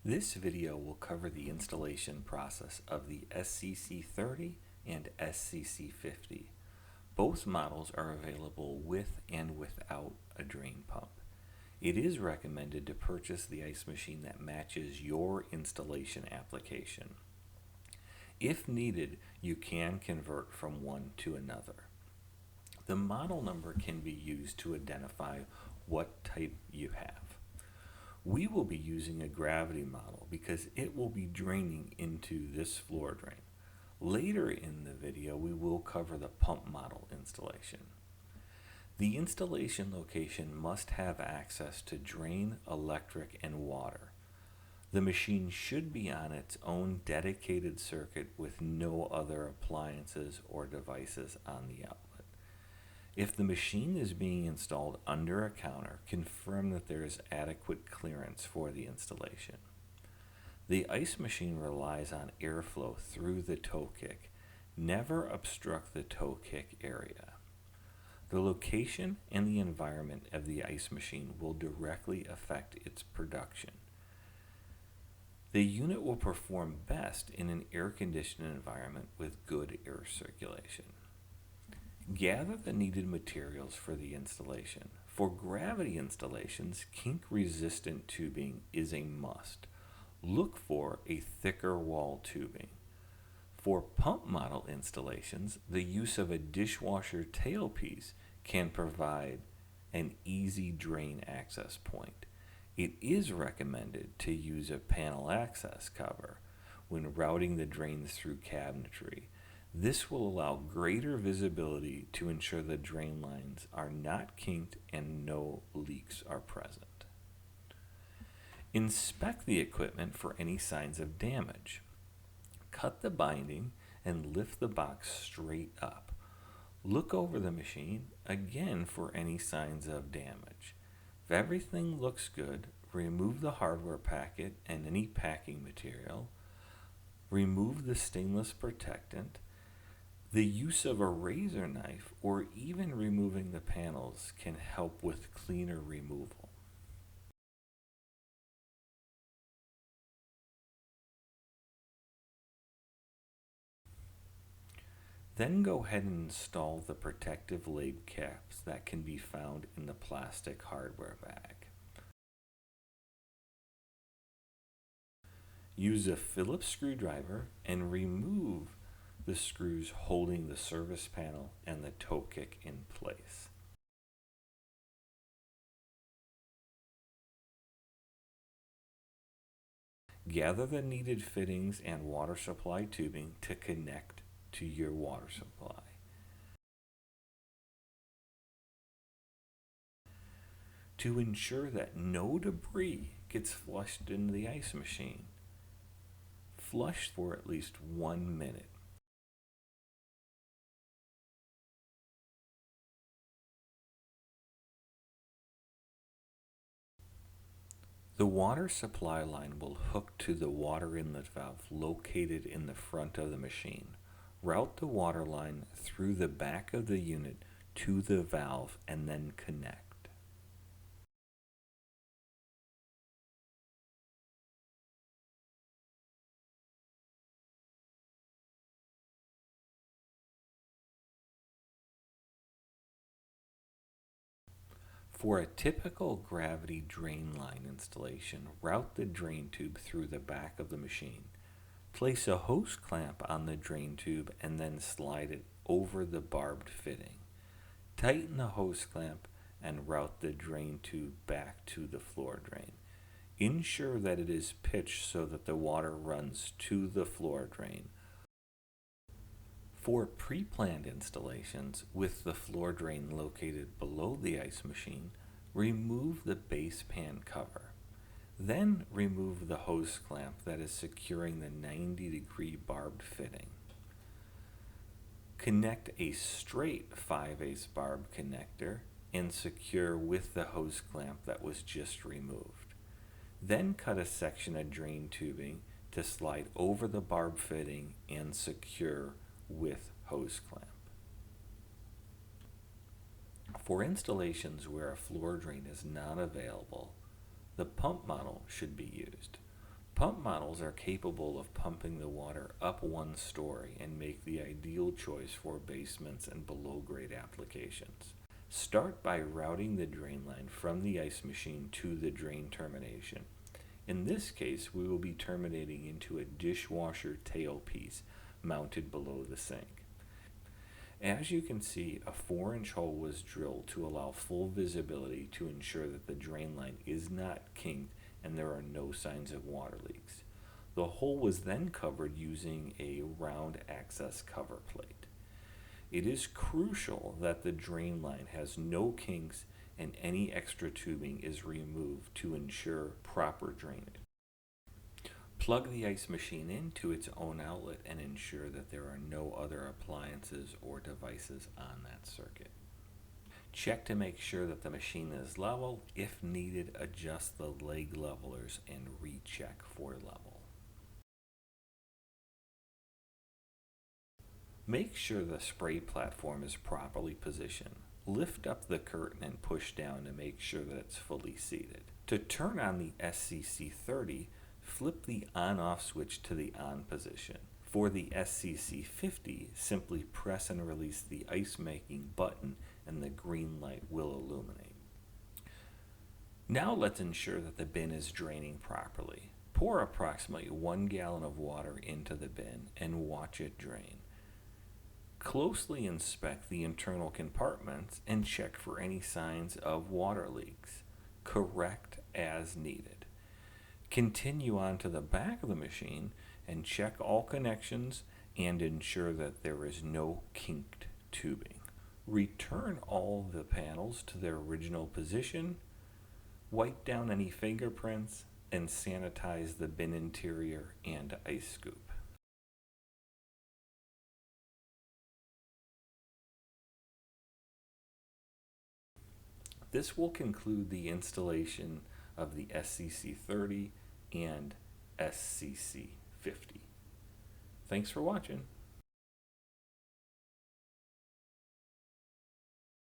This video will cover the installation process of the SCC30 and SCC50. Both models are available with and without a drain pump. It is recommended to purchase the ice machine that matches your installation application. If needed, you can convert from one to another. The model number can be used to identify what type you have. We will be using a gravity model because it will be draining into this floor drain. Later in the video, we will cover the pump model installation. The installation location must have access to drain, electric, and water. The machine should be on its own dedicated circuit with no other appliances or devices on the outlet. If the machine is being installed under a counter, confirm that there is adequate clearance for the installation. The ice machine relies on airflow through the toe kick. Never obstruct the toe kick area. The location and the environment of the ice machine will directly affect its production. The unit will perform best in an air-conditioned environment with good air circulation. Gather the needed materials for the installation. For gravity installations, kink-resistant tubing is a must. Look for a thicker wall tubing. For pump model installations, the use of a dishwasher tailpiece can provide an easy drain access point. It is recommended to use a panel access cover when routing the drains through cabinetry. This will allow greater visibility to ensure the drain lines are not kinked and no leaks are present. Inspect the equipment for any signs of damage. Cut the binding and lift the box straight up. Look over the machine again for any signs of damage. If everything looks good, remove the hardware packet and any packing material. Remove the stainless protectant. The use of a razor knife or even removing the panels can help with cleaner removal. Then go ahead and install the protective lid caps that can be found in the plastic hardware bag. Use a Phillips screwdriver and remove the screws holding the service panel and the toe kick in place. Gather the needed fittings and water supply tubing to connect to your water supply. To ensure that no debris gets flushed into the ice machine, flush for at least 1 minute. The water supply line will hook to the water inlet valve located in the front of the machine. Route the water line through the back of the unit to the valve and then connect. For a typical gravity drain line installation, route the drain tube through the back of the machine. Place a hose clamp on the drain tube and then slide it over the barbed fitting. Tighten the hose clamp and route the drain tube back to the floor drain. Ensure that it is pitched so that the water runs to the floor drain. For pre-planned installations with the floor drain located below the ice machine, remove the base pan cover. Then remove the hose clamp that is securing the 90-degree barbed fitting. Connect a straight 5/8 barb connector and secure with the hose clamp that was just removed. Then cut a section of drain tubing to slide over the barb fitting and secure with hose clamp. For installations where a floor drain is not available, the pump model should be used. Pump models are capable of pumping the water up one story and make the ideal choice for basements and below-grade applications. Start by routing the drain line from the ice machine to the drain termination. In this case, we will be terminating into a dishwasher tailpiece mounted below the sink. As you can see, a 4-inch hole was drilled to allow full visibility to ensure that the drain line is not kinked and there are no signs of water leaks. The hole was then covered using a round access cover plate. It is crucial that the drain line has no kinks and any extra tubing is removed to ensure proper drainage. Plug the ice machine into its own outlet and ensure that there are no other appliances or devices on that circuit. Check to make sure that the machine is level. If needed, adjust the leg levelers and recheck for level. Make sure the spray platform is properly positioned. Lift up the curtain and push down to make sure that it's fully seated. To turn on the SCC30, flip the on-off switch to the on position. For the SCC50, simply press and release the ice-making button and the green light will illuminate. Now let's ensure that the bin is draining properly. Pour approximately 1 gallon of water into the bin and watch it drain. Closely inspect the internal compartments and check for any signs of water leaks. Correct as needed. Continue on to the back of the machine and check all connections and ensure that there is no kinked tubing. Return all the panels to their original position, wipe down any fingerprints, and sanitize the bin interior and ice scoop. This will conclude the installation of the SCC30 and SCC50. Thanks for watching.